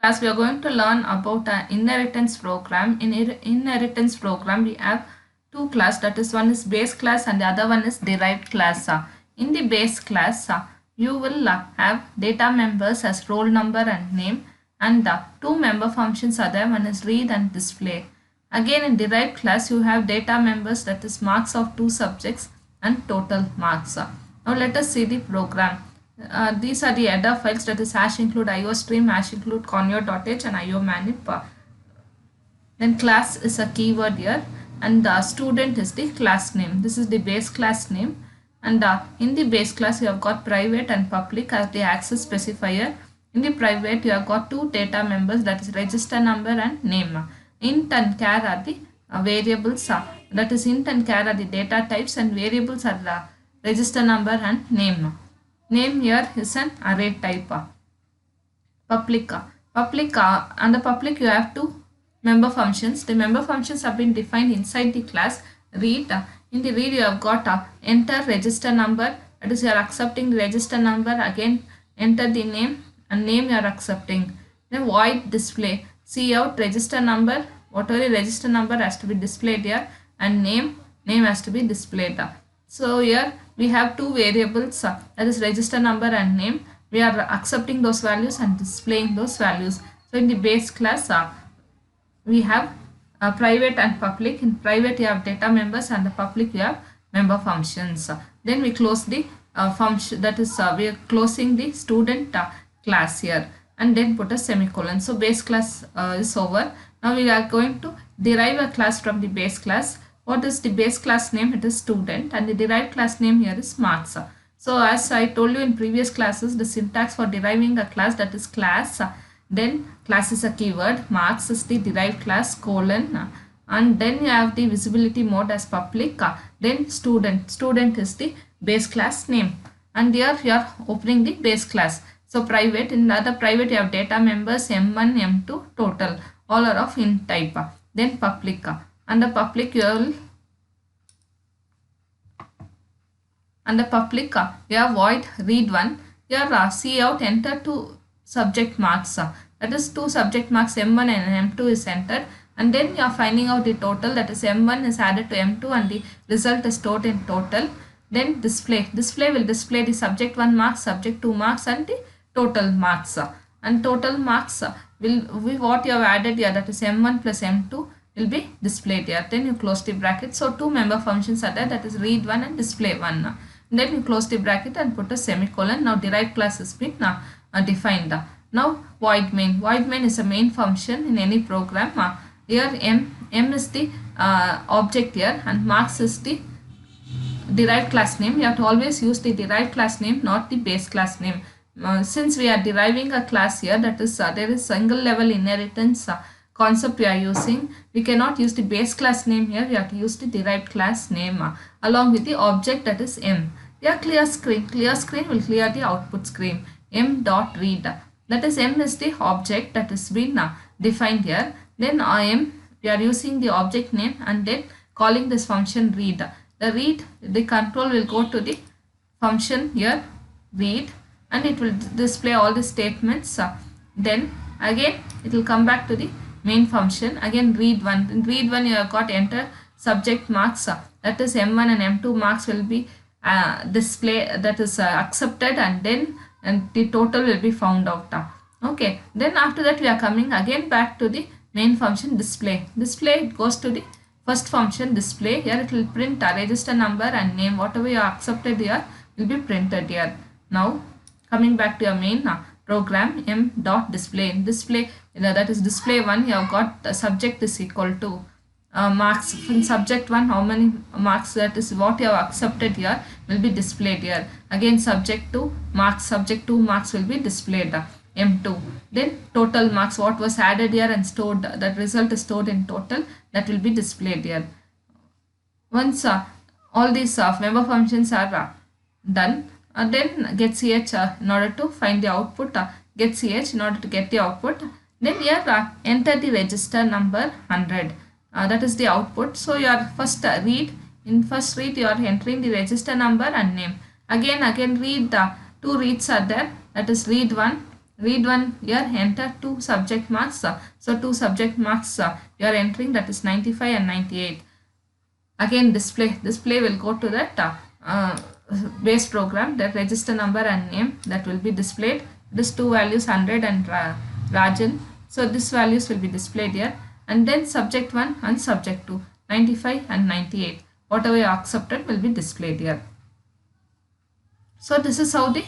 Class, we are going to learn about an inheritance program. In inheritance program, we have two class. That is, one is base class and the other one is derived class. In the base class, you will have data members as roll number and name, and the two member functions are there. One is read and display. Again, in derived class, you have data members, that is marks of two subjects and total marks. Now let us see the program. These are the header files, that is hash include iostream, hash include conio.h and iomanip. Then class is a keyword here, and the student is the class name. This is the base class name, and in the base class you have got private and public as the access specifier. In the private you have got two data members, that is register number and name. Int and char are the variables, that is int and char are the data types, and variables are the register number and name. Name here is an array type. Public. And the public you have two member functions. The member functions have been defined inside the class read. In the read you have got enter register number, that is you are accepting the register number. Again enter the name, and name you are accepting. Then void display, see out register number, whatever register number has to be displayed here, and name has to be displayed. So here we have two variables, that is register number and name. We are accepting those values and displaying those values. So in the base class we have private and public. In private you have data members, and the public you have member functions. Then we close the function, that is we are closing the student class here, and then put a semicolon. So base class is over. Now we are going to derive a class from the base class. What is the base class name? It is student, and the derived class name here is marks. So as I told you in previous classes, the syntax for deriving a class, that is class, then class is a keyword, marks is the derived class, colon, and then you have the visibility mode as public, then student is the base class name, and here you are opening the base class. So private, in the other private you have data members m1, m2, total, all are of int type. Then public, and the public you will, and the public you have void read1. Here see out enter two subject marks, that is two subject marks m1 and m2 is entered, and then you are finding out the total, that is m1 is added to m2 and the result is stored in total. Then display will display the subject 1 marks, subject 2 marks, and the total marks. And total marks will be what you have added here, that is m1 plus m2 will be displayed here. Then you close the bracket. So two member functions are there, that is read1 and display1. Then you close the bracket and put a semicolon. Now derived class has been defined. Now void main is a main function in any program. Here m is the object here, and marks is the derived class name. You have to always use the derived class name, not the base class name. Since we are deriving a class here, that is there is single level inheritance concept we are using, we cannot use the base class name here. We have to use the derived class name along with the object, that is m. Here clear screen will clear the output screen. M dot read, that is m is the object that is been defined here. Then we are using the object name and then calling this function read. The control will go to the function here read, and it will display all the statements. Then again it will come back to the main function. Again read1. In read1 you have got enter subject marks, that is m1 and m2 marks will be display, that is accepted, and then the total will be found out. Okay, then after that we are coming again back to the main function display. It goes to the first function display. Here it will print a register number and name, whatever you accepted here will be printed here. Now coming back to your main program, m dot display, that is display1, you have got subject is equal to marks. In subject 1 how many marks, that is what you have accepted here will be displayed here. Again subject 2 marks will be displayed, m2. Then total marks, what was added here and stored, that result is stored in total, that will be displayed here. Once all these member functions are done, then get ch in order to find the output, get ch in order to get the output. Then here enter the register number 100, that is the output. So your first read, in first read you are entering the register number and name. Again read, the two reads are there, that is read1 read one, here enter 2 subject marks. So 2 subject marks you are entering, that is 95 and 98. Again display will go to that base program, that register number and name that will be displayed. This two values 100 and Rajan. So these values will be displayed here, and then subject 1 and subject 2, 95 and 98. Whatever you accepted will be displayed here. So this is how the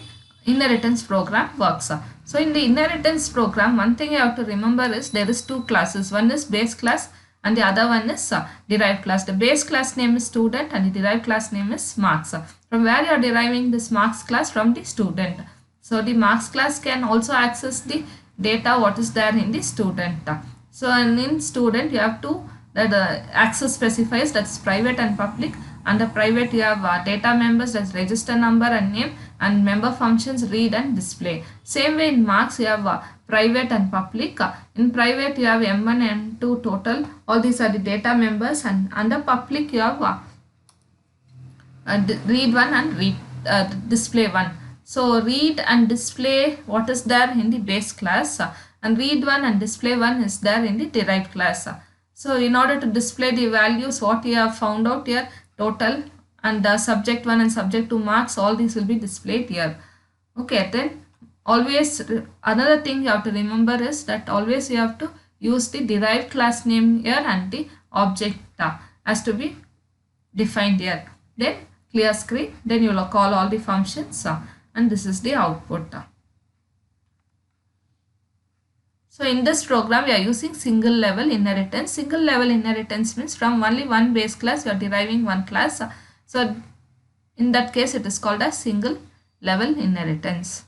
inheritance program works. So in the inheritance program, one thing you have to remember is there is two classes. One is base class and the other one is derived class. The base class name is student and the derived class name is marks. From where you are deriving this marks class? From the student. So the marks class can also access the data what is there in the student. So in student you have to that access specifies, that's private and public. Under private you have data members, that's register number and name, and member functions read and display. Same way in marks you have private and public. In private you have M1 M2 total, all these are the data members, and under public you have read one and read display one. So read and display what is there in the base class, and read one and display one is there in the derived class. So in order to display the values what you have found out here, total and subject 1 and subject 2 marks, all these will be displayed here. Okay, then always another thing you have to remember is that always you have to use the derived class name here and the object has to be defined here. Then clear screen, then you will call all the functions and this is the output. So in this program we are using single level inheritance. Single level inheritance means from only one base class you are deriving one class. So in that case it is called as single level inheritance.